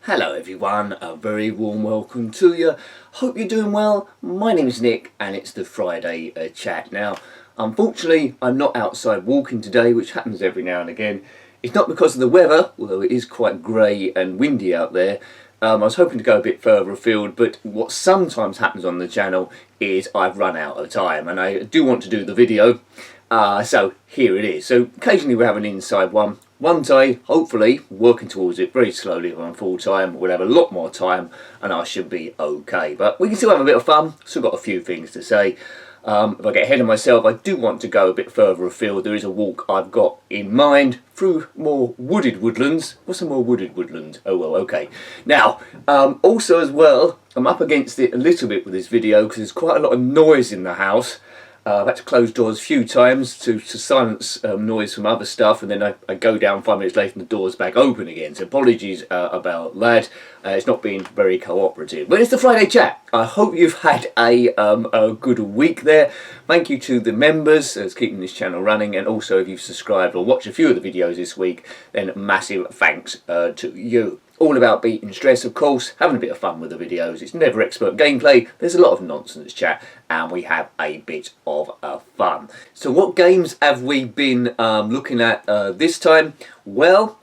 Hello everyone, a very warm welcome to you. Hope you're doing well. My name is Nick and it's the Friday chat. Now, unfortunately, I'm not outside walking today, which happens every now and again. It's not because of the weather, although it is quite grey and windy out there. I was hoping to go a bit further afield, but what sometimes happens on the channel is I've run out of time and I do want to do the video. So here it is. So occasionally we have an inside one. One day, hopefully, working towards it very slowly if I'm full time, we'll have a lot more time and I should be okay. But we can still have a bit of fun, still got a few things to say. If I get ahead of myself, I do want to go a bit further afield. There is a walk I've got in mind through more wooded woodlands. What's a more wooded woodland? Oh well, okay. Now, also as well, I'm up against it a little bit with this video because there's quite a lot of noise in the house. I've had to close doors a few times to silence noise from other stuff, and then I go down 5 minutes later and the door's back open again. So apologies about that. It's not been very cooperative. But it's the Friday chat. I hope you've had a good week there. Thank you to the members that's keeping this channel running, and also if you've subscribed or watched a few of the videos this week, then massive thanks to you. All about beating stress, of course, having a bit of fun with the videos. It's never expert gameplay, there's a lot of nonsense chat, and we have a bit of fun. So what games have we been looking at this time? Well,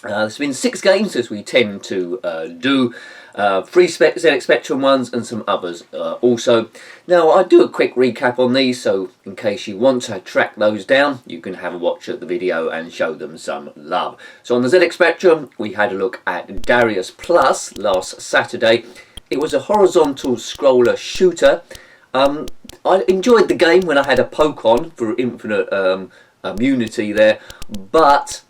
there's been 6 games, as we tend to do. 3 ZX Spectrum ones and some others also. Now I'll do a quick recap on these, so in case you want to track those down, you can have a watch at the video and show them some love. So on the ZX Spectrum, we had a look at Darius Plus last Saturday. It was a horizontal scroller shooter. I enjoyed the game when I had a poke on for infinite immunity there, but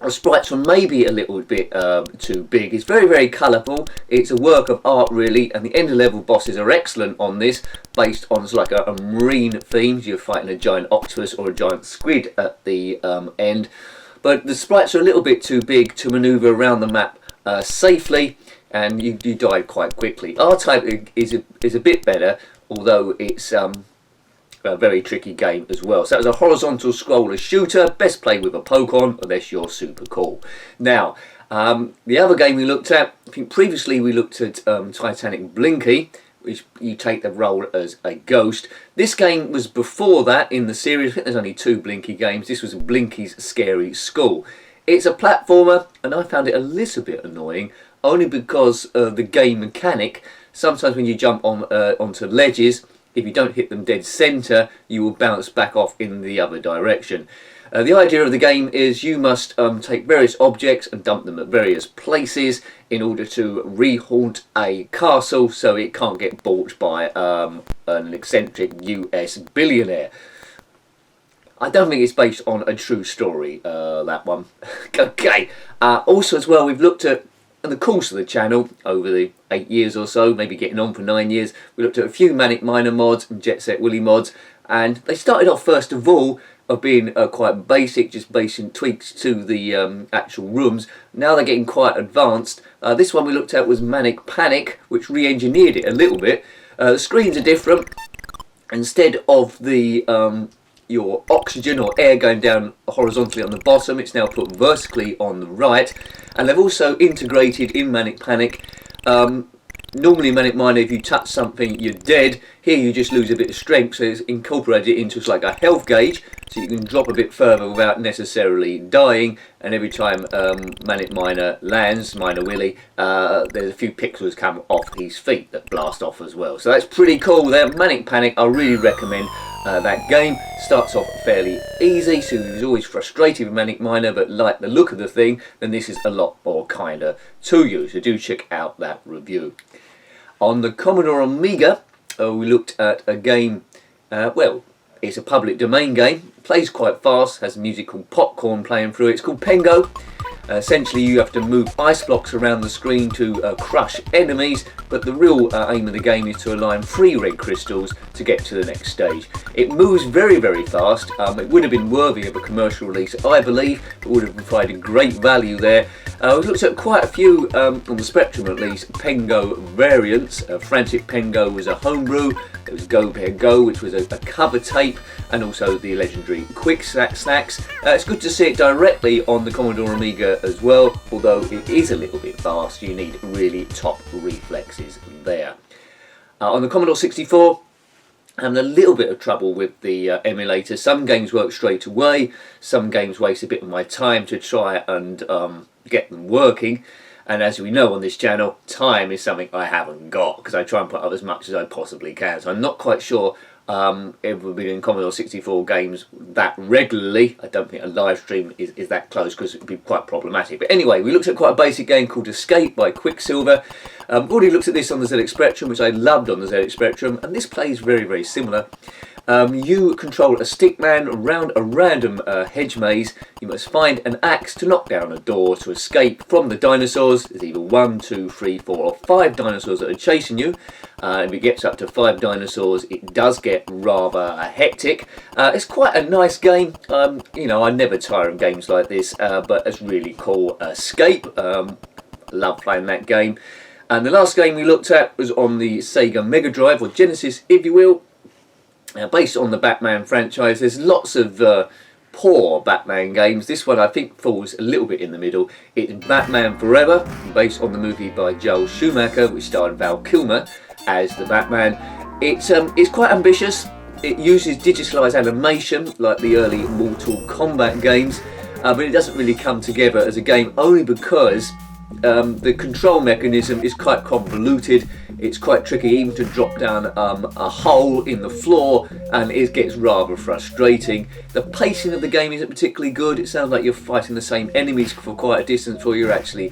the sprites were maybe a little bit too big. It's very, very colourful. It's a work of art, really, and the end of level bosses are excellent on this, based on like a marine theme. You're fighting a giant octopus or a giant squid at the end. But the sprites are a little bit too big to manoeuvre around the map safely, and you died quite quickly. R-Type is a bit better, although it's a very tricky game as well. So that was a horizontal scroller shooter, best played with a poke on unless you're super cool. Now the other game we looked at, I think previously we looked at Titanic Blinky, which you take the role as a ghost. This game was before that in the series. I think there's only 2 Blinky games. This was Blinky's Scary School. It's a platformer and I found it a little bit annoying, only because the game mechanic, sometimes when you jump on onto ledges, if you don't hit them dead centre, you will bounce back off in the other direction. The idea of the game is you must take various objects and dump them at various places in order to re-haunt a castle so it can't get bought by an eccentric US billionaire. I don't think it's based on a true story, that one. Okay. Also as well, we've looked at, in the course of the channel, over the 8 years or so, maybe getting on for 9 years, we looked at a few Manic Miner mods and Jet Set Willy mods, and they started off first of all of being quite basic, just basing tweaks to the actual rooms. Now they're getting quite advanced. This one we looked at was Manic Panic, which re-engineered it a little bit. The screens are different. Instead of the your oxygen or air going down horizontally on the bottom, it's now put vertically on the right, and they've also integrated in Manic Panic. Normally in Manic Miner, if you touch something you're dead. Here you just lose a bit of strength, so it's incorporated into like a health gauge, so you can drop a bit further without necessarily dying, and every time Manic Miner lands, Miner Willy, there's a few pixels come off his feet that blast off as well. So that's pretty cool there. Manic Panic, I really recommend that game. Starts off fairly easy, so he was always frustrated with Manic Miner, but like the look of the thing, then this is a lot more kinder to you, so do check out that review. On the Commodore Amiga, we looked at a game, well, it's a public domain game, plays quite fast, has musical popcorn playing through it. It's called Pengo. Essentially you have to move ice blocks around the screen to crush enemies, but the real aim of the game is to align 3 red crystals to get to the next stage. It moves very, very fast. It would have been worthy of a commercial release, I believe. It would have provided great value there. We've looked at quite a few, on the Spectrum at least, Pengo variants. Frantic Pengo was a homebrew. There was Go Bear Go, which was a cover tape, and also the legendary Quick Snacks. It's good to see it directly on the Commodore Amiga as well, although it is a little bit fast. You need really top reflexes there. On the Commodore 64, I'm having a little bit of trouble with the emulator. Some games work straight away, some games waste a bit of my time to try and get them working. And as we know on this channel, time is something I haven't got, because I try and put up as much as I possibly can. So I'm not quite sure if we'll be doing Commodore 64 games that regularly. I don't think a live stream is that close, because it would be quite problematic. But anyway, we looked at quite a basic game called Escape by Quicksilver. Already looked at this on the ZX Spectrum, which I loved on the ZX Spectrum, and this plays very, very similar. You control a stickman around a random hedge maze. You must find an axe to knock down a door to escape from the dinosaurs. There's either 1, 2, 3, 4 or 5 dinosaurs that are chasing you. If it gets up to 5 dinosaurs, it does get rather hectic. It's quite a nice game. You know, I never tire of games like this, but it's really cool. Escape. Love playing that game. And the last game we looked at was on the Sega Mega Drive, or Genesis if you will. Based on the Batman franchise. There's lots of poor Batman games. This one I think falls a little bit in the middle. It's Batman Forever, based on the movie by Joel Schumacher, which starred Val Kilmer as the Batman. It's quite ambitious. It uses digitalised animation like the early Mortal Kombat games, but it doesn't really come together as a game, only because the control mechanism is quite convoluted. It's quite tricky even to drop down a hole in the floor, and it gets rather frustrating. The pacing of the game isn't particularly good. It sounds like you're fighting the same enemies for quite a distance before you're actually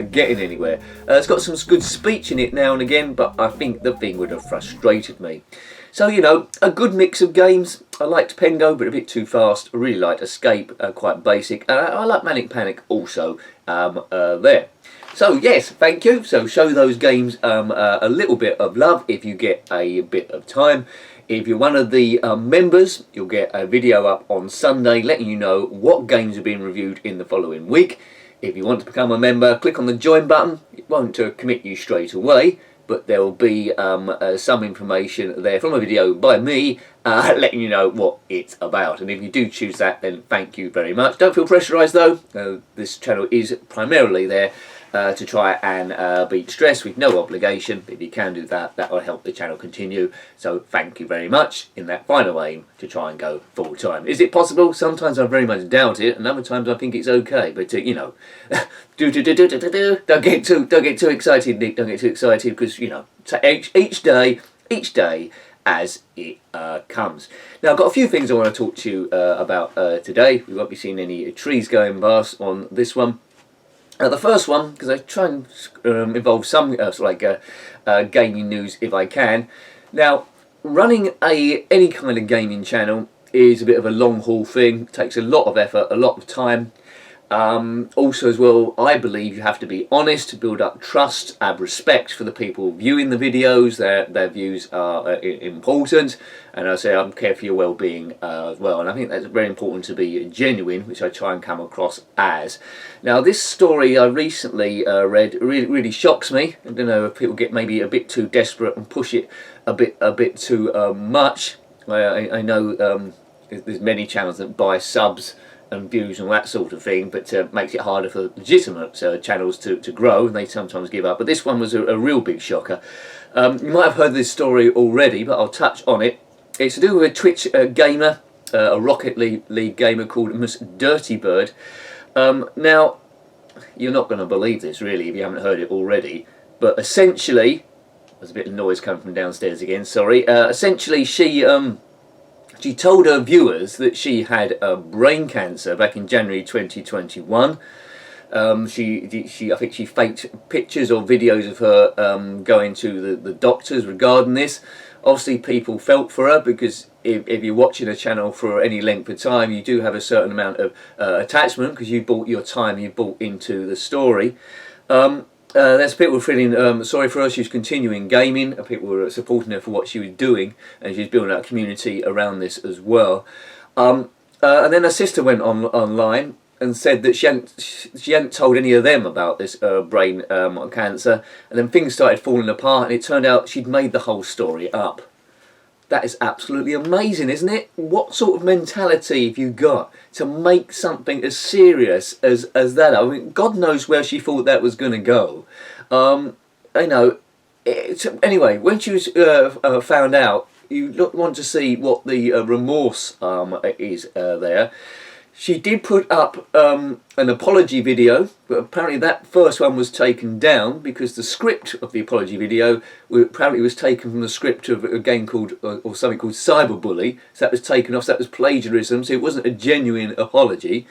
getting anywhere. It's got some good speech in it now and again, but I think the thing would have frustrated me. So, you know, a good mix of games. I liked Pengo, but a bit too fast. I really liked Escape, quite basic. I like Manic Panic also there. So yes, thank you. So show those games a little bit of love if you get a bit of time. If you're one of the members, you'll get a video up on Sunday letting you know what games are being reviewed in the following week. If you want to become a member, click on the join button. It won't commit you straight away, but there will be some information there from a video by me letting you know what it's about. And if you do choose that, then thank you very much. Don't feel pressurised though. This channel is primarily there to try and beat stress with no obligation. If you can do that, that will help the channel continue. So thank you very much in that final aim to try and go full time. Is it possible? Sometimes I very much doubt it, and other times I think it's okay. But you know, don't get too excited, Nick. Don't get too excited, because you know, each day as it comes. Now I've got a few things I want to talk to you about today. We won't be seeing any trees going past on this one. The first one, because I try and involve some gaming news if I can. Now, running any kind of gaming channel is a bit of a long haul thing. It takes a lot of effort, a lot of time. Also as well, I believe you have to be honest to build up trust and respect for the people viewing the videos. Their views are important, and I say I care for your well-being as well, and I think that's very important to be genuine, which I try and come across as. Now this story I recently read really shocks me. I don't know if people get maybe a bit too desperate and push it a bit too much. I know there's many channels that buy subs and views and that sort of thing, but makes it harder for legitimate channels to grow, and they sometimes give up. But this one was a real big shocker. You might have heard this story already, but I'll touch on it. It's to do with a Twitch gamer, a Rocket League gamer called Miss Dirty Bird. Now, you're not going to believe this really if you haven't heard it already, but essentially, there's a bit of noise coming from downstairs again, sorry. Essentially, she told her viewers that she had brain cancer back in January 2021. I think she faked pictures or videos of her going to the doctors regarding this. Obviously people felt for her, because if you're watching a channel for any length of time, you do have a certain amount of attachment, because you bought your time, you bought into the story. There's people feeling sorry for her. She was continuing gaming, and people were supporting her for what she was doing, and she's building out a community around this as well. And then her sister went online and said that she hadn't told any of them about this brain cancer, and then things started falling apart, and it turned out she'd made the whole story up. That is absolutely amazing, isn't it? What sort of mentality have you got to make something as serious as that? I mean, God knows where she thought that was going to go. You know, anyway, when she was found out, you want to see what the remorse is there. She did put up an apology video, but apparently that first one was taken down because the script of the apology video apparently was taken from the script of a game called, or something called Cyberbully. So that was taken off, so that was plagiarism, so it wasn't a genuine apology.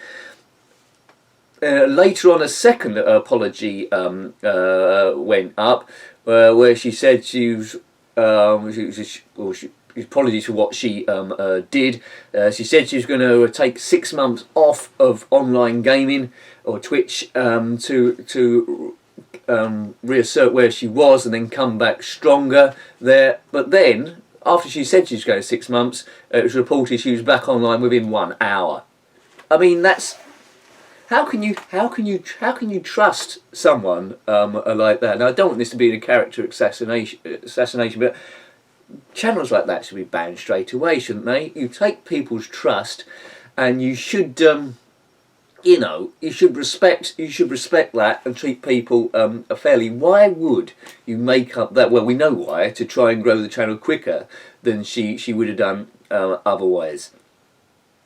Later on, a second apology went up, where she said she was, apologies for what she did. She said she was going to take 6 months off of online gaming or Twitch to reassert where she was and then come back stronger there. But then, after she said she was going 6 months, it was reported she was back online within 1 hour. I mean, that's how can you trust someone like that? Now, I don't want this to be a character assassination, but channels like that should be banned straight away, shouldn't they? You take people's trust, and you should, you know, you should respect that and treat people fairly. Why would you make up that? Well, we know why, to try and grow the channel quicker than she would have done otherwise.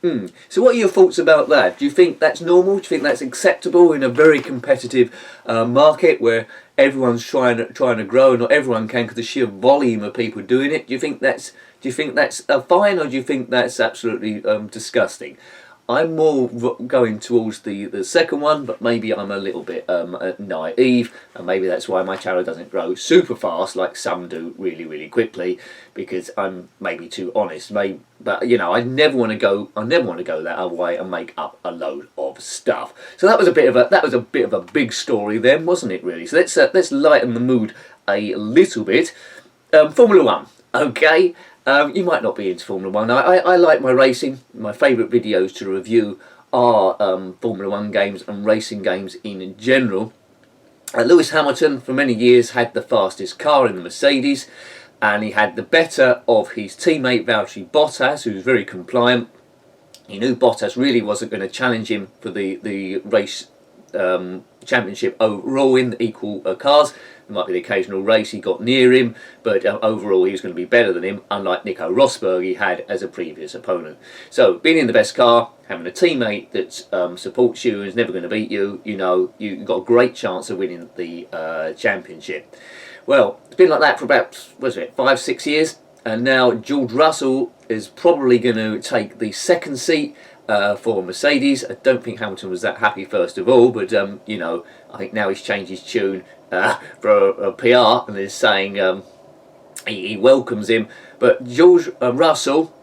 So what are your thoughts about that? Do you think that's normal? Do you think that's acceptable in a very competitive market where everyone's trying to grow and not everyone can because the sheer volume of people doing it? Do you think that's fine, or do you think that's absolutely disgusting? I'm more going towards the second one, but maybe I'm a little bit naive, and maybe that's why my channel doesn't grow super fast like some do really quickly, because I'm maybe too honest. But you know, I never want to go that other way and make up a load of stuff. So that was a bit of a big story then, wasn't it? Really. So let's lighten the mood a little bit. Formula One, okay. You might not be into Formula 1. I like my racing. My favourite videos to review are Formula 1 games and racing games in general. Lewis Hamilton for many years had the fastest car in the Mercedes, and he had the better of his teammate Valtteri Bottas, who was very compliant. He knew Bottas really wasn't going to challenge him for the race championship overall in the equal cars. There might be the occasional race he got near him, but overall he was going to be better than him, unlike Nico Rosberg he had as a previous opponent. So being in the best car, having a teammate that supports you and is never going to beat you, you know, you've got a great chance of winning the championship. Well, it's been like that for about, 5-6 years, and now George Russell is probably going to take the second seat for Mercedes. I don't think Hamilton was that happy first of all, but you know, I think now he's changed his tune for a PR and is saying he welcomes him. But George Russell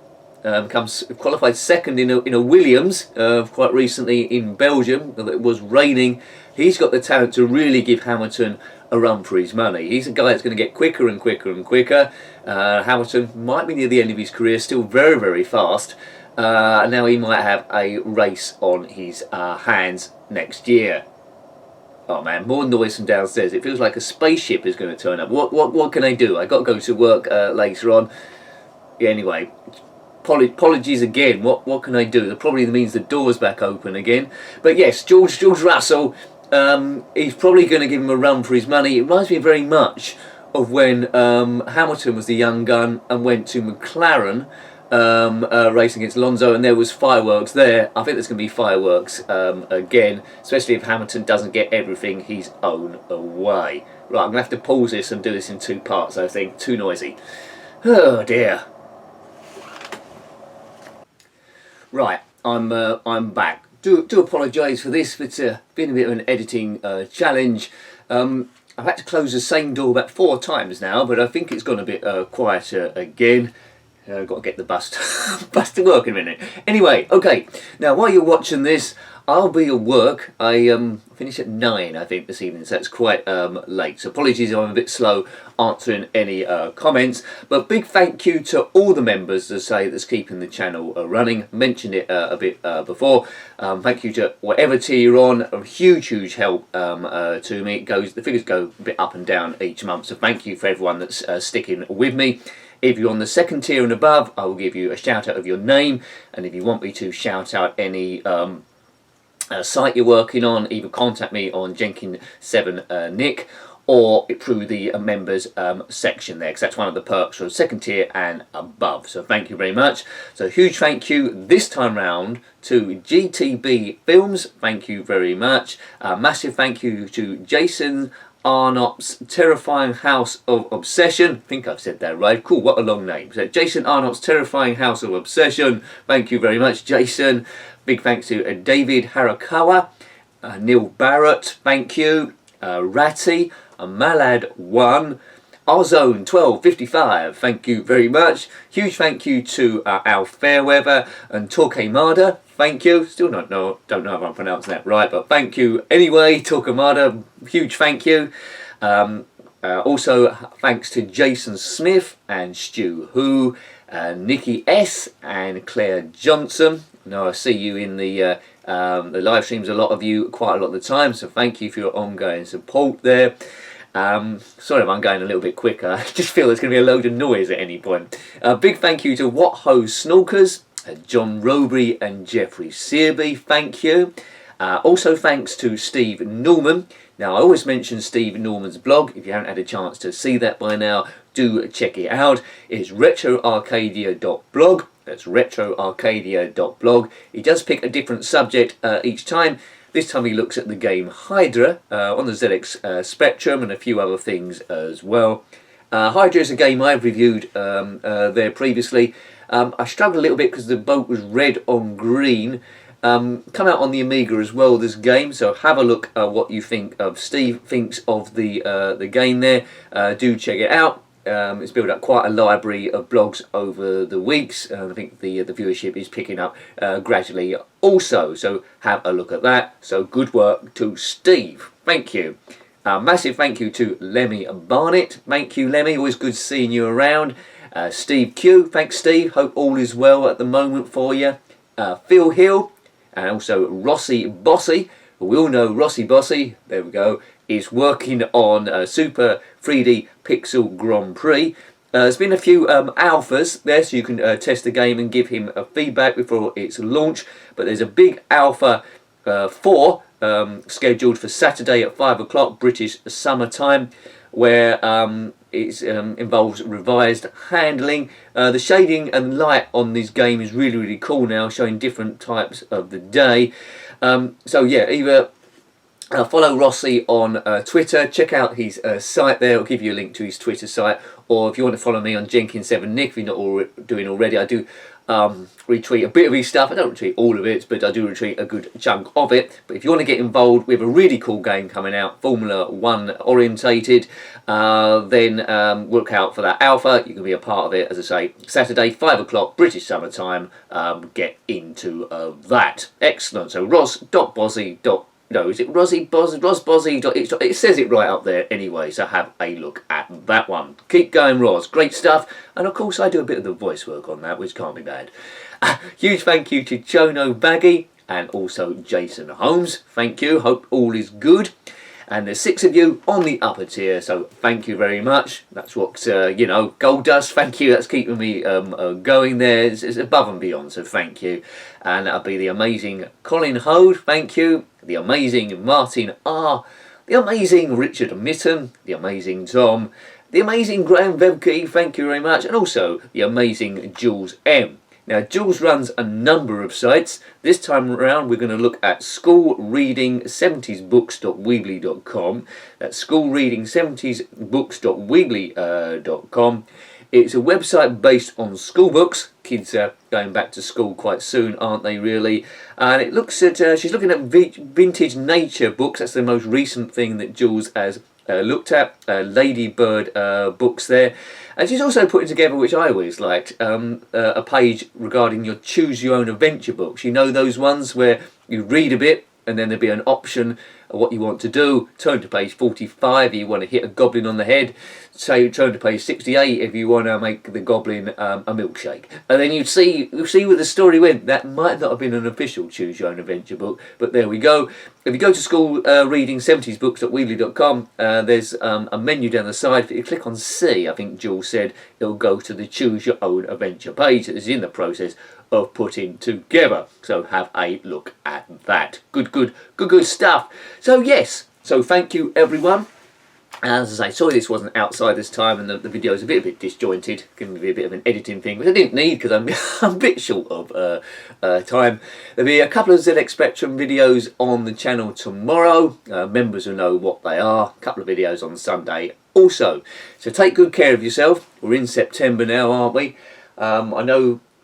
qualified second in a Williams quite recently in Belgium. It was raining. He's got the talent to really give Hamilton a run for his money. He's a guy that's going to get quicker and quicker and quicker. Hamilton might be near the end of his career, still very fast. Now he might have a race on his hands next year. Oh man, more noise from downstairs. It feels like a spaceship is going to turn up. What can I do? I got to go to work later on. Yeah, anyway, apologies again. What can I do? That probably means the door's back open again. But yes, George Russell, he's probably going to give him a run for his money. It reminds me very much of when Hamilton was the young gun and went to McLaren racing against Alonso, and there was fireworks there. I think there's going to be fireworks again, especially if Hamilton doesn't get everything his own way. Right, I'm going to have to pause this and do this in 2 parts, I think. Too noisy. Oh dear. Right, I'm back. Do apologise for this, but it's been a bit of an editing challenge. I've had to close the same door about 4 times now, but I think it's gone a bit quieter again. I've got to get the bus to work in a minute. Anyway, okay. Now, while you're watching this, I'll be at work. I finish at 9, I think, this evening, so it's quite late. So apologies if I'm a bit slow answering any comments. But big thank you to all the members, as I say, that's keeping the channel running. Mentioned it a bit before. Thank you to whatever tier you're on. A huge help to me. The figures go a bit up and down each month, so thank you for everyone that's sticking with me. If you're on the second tier and above, I will give you a shout out of your name, and if you want me to shout out any site you're working on, either contact me on Jenkins7Nick or through the members section there, because that's one of the perks for second tier and above. So thank you very much. So huge thank you this time round to GTB Films. Thank you very much. Massive thank you to Jason Arnott's Terrifying House of Obsession. I think I've said that right. Cool, what a long name. So Jason Arnott's Terrifying House of Obsession. Thank you very much, Jason. Big thanks to David Harakawa, Neil Barrett, thank you, Ratty, Malad1, Ozone 1255, thank you very much. Huge thank you to Al Fairweather and Torquemada, thank you. Still don't know if I'm pronouncing that right, but thank you anyway, Torquemada, huge thank you. Also thanks to Jason Smith and Stu Hu, Nikki S and Claire Johnson. Now I see you in the live streams, a lot of you, quite a lot of the time, so thank you for your ongoing support there. Sorry if I'm going a little bit quicker, I just feel there's going to be a load of noise at any point. Big thank you to What Ho Snorkers, John Roby and Jeffrey Searby, thank you. Also thanks to Steve Norman. Now I always mention Steve Norman's blog. If you haven't had a chance to see that by now, do check it out. It's retroarcadia.blog. That's retroarcadia.blog. He does pick a different subject each time. This time he looks at the game Hydra on the ZX Spectrum and a few other things as well. Hydra is a game I've reviewed there previously. I struggled a little bit because the boat was red on green. Come out on the Amiga as well, this game, so have a look at what you think of Steve thinks of the game there. Do check it out. It's built up quite a library of blogs over the weeks, and I think the viewership is picking up gradually also, so have a look at that. So good work to Steve, thank you. Massive thank you to Lemmy Barnett, thank you Lemmy, always good seeing you around. Steve Q, thanks Steve, hope all is well at the moment for you. Phil Hill, and also Rossi Bossy, we all know Rossi Bossy, there we go, is working on Super 3D Pixel Grand Prix. There's been a few alphas there, so you can test the game and give him feedback before its launch. But there's a big alpha 4 scheduled for Saturday at 5 o'clock British summer time, where it involves revised handling. The shading and light on this game is really cool now, showing different types of the day. So yeah, either follow Rossi on Twitter, check out his site there, I'll give you a link to his Twitter site, or if you want to follow me on Jenkins7Nick, if you're not doing already, I do retweet a bit of his stuff. I don't retweet all of it, but I do retweet a good chunk of it. But if you want to get involved with a really cool game coming out, Formula 1 orientated, then look out for that alpha. You can be a part of it, as I say, Saturday, 5 o'clock, British summer time. Get into that. Excellent. So Ros.Bozzy. No, is it Rosbozzy? It says it right up there anyway, so have a look at that one. Keep going, Ros. Great stuff. And of course, I do a bit of the voice work on that, which can't be bad. Huge thank you to Chono Baggy and also Jason Holmes. Thank you. Hope all is good. And there's 6 of you on the upper tier, so thank you very much. That's what, you know, gold dust, thank you. That's keeping me going there. It's above and beyond, so thank you. And that'll be the amazing Colin Hode, thank you. The amazing Martin R. The amazing Richard Mitten. The amazing Tom. The amazing Graham Vebke, thank you very much. And also the amazing Jules M. Now, Jules runs a number of sites. This time around, we're going to look at schoolreading70sbooks.weebly.com. That's schoolreading70sbooks.weebly.com. It's a website based on school books. Kids are going back to school quite soon, aren't they, really? And it looks at, she's looking at vintage nature books. That's the most recent thing that Jules has looked at. Ladybird books there. And she's also putting together, which I always liked, a page regarding your choose your own adventure books. You know those ones where you read a bit and then there'd be an option what you want to do. Turn to page 45 if you want to hit a goblin on the head. Say turn to page 68 if you want to make the goblin a milkshake. And then you'll see where the story went. That might not have been an official Choose Your Own Adventure book, but there we go. If you go to school reading 70sbooks.weebly.com, there's a menu down the side. If you click on C, I think Jules said, it'll go to the Choose Your Own Adventure page that is in the process of putting together. So have a look at that. Good stuff. So yes, so thank you everyone. As I say, sorry this wasn't outside this time and the video is a bit disjointed, going to be a bit of an editing thing, which I didn't need because I'm a bit short of time. There'll be a couple of ZX Spectrum videos on the channel tomorrow. Members will know what they are. A couple of videos on Sunday also. So take good care of yourself. We're in September now, aren't we?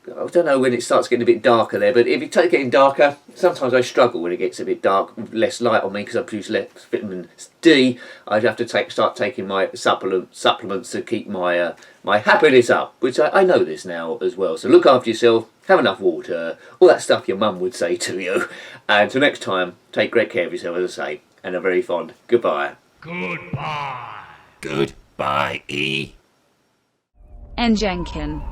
I don't know when it starts getting a bit darker there, but if it starts getting darker, sometimes I struggle when it gets a bit dark, less light on me because I produce less vitamin D. I'd have to start taking my supplements to keep my happiness up, which I know this now as well. So look after yourself, have enough water, all that stuff your mum would say to you. And till next time, take great care of yourself, as I say, and a very fond goodbye. Goodbye. Goodbye, E. And Jenkin.